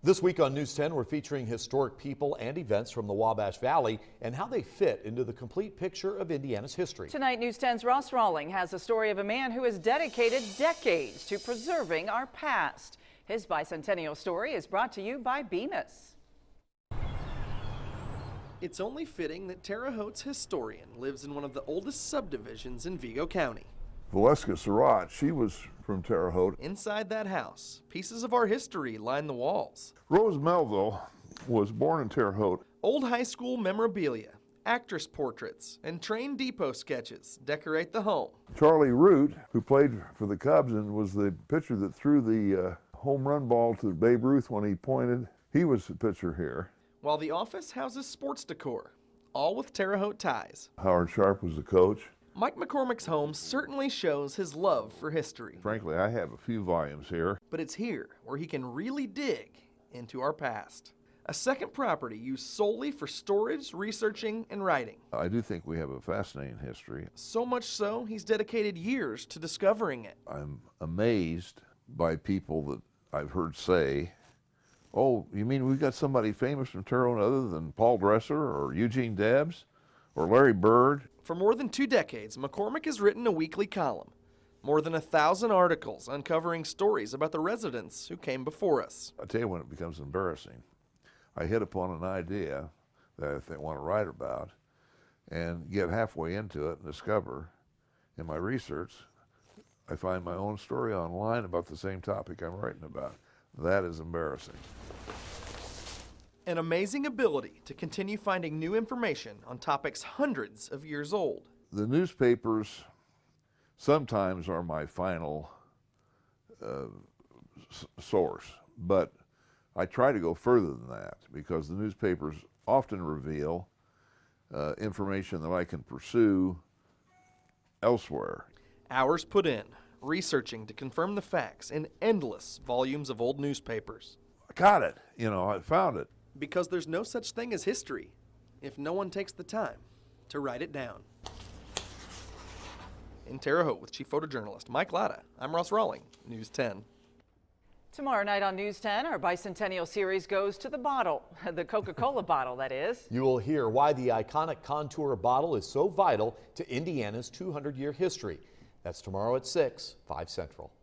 This week on News 10, we're featuring historic people and events from the Wabash Valley and how they fit into the complete picture of Indiana's history. Tonight, News 10's Ross Rawling has a story of a man who has dedicated decades to preserving our past. His bicentennial story is brought to you by Bemis. It's only fitting that Terre Haute's historian lives in one of the oldest subdivisions in Vigo County. Valeska Surratt, she was from Terre Haute. Inside that house, pieces of our history line the walls. Rose Melville was born in Terre Haute. Old high school memorabilia, actress portraits, and train depot sketches decorate the home. Charlie Root, who played for the Cubs and was the pitcher that threw the home run ball to Babe Ruth when he pointed, he was the pitcher here. While the office houses sports decor, all with Terre Haute ties. Howard Sharp was the coach. Mike McCormick's home certainly shows his love for history. Frankly, I have a few volumes here. But it's here where he can really dig into our past. A second property used solely for storage, researching, and writing. I do think we have a fascinating history. So much so, he's dedicated years to discovering it. I'm amazed by people that I've heard say, "Oh, you mean we got somebody famous from Terre Haute other than Paul Dresser or Eugene Debs or Larry Bird?" For more than 2 decades, McCormick has written a weekly column. More than 1,000 articles uncovering stories about the residents who came before us. I tell you when it becomes embarrassing. I hit upon an idea that I want to write about and get halfway into it and discover in my research, I find my own story online about the same topic I'm writing about. That is embarrassing. An amazing ability to continue finding new information on topics hundreds of years old. The newspapers sometimes are my final source, but I try to go further than that because the newspapers often reveal information that I can pursue elsewhere. Hours put in, researching to confirm the facts in endless volumes of old newspapers. I got it, I found it. Because there's no such thing as history if no one takes the time to write it down. In Terre Haute with Chief Photojournalist Mike Latta, I'm Ross Rawling, News 10. Tomorrow night on News 10, our bicentennial series goes to the bottle, the Coca-Cola bottle, that is. You will hear why the iconic contour bottle is so vital to Indiana's 200-year history. That's tomorrow at 6, 5 Central.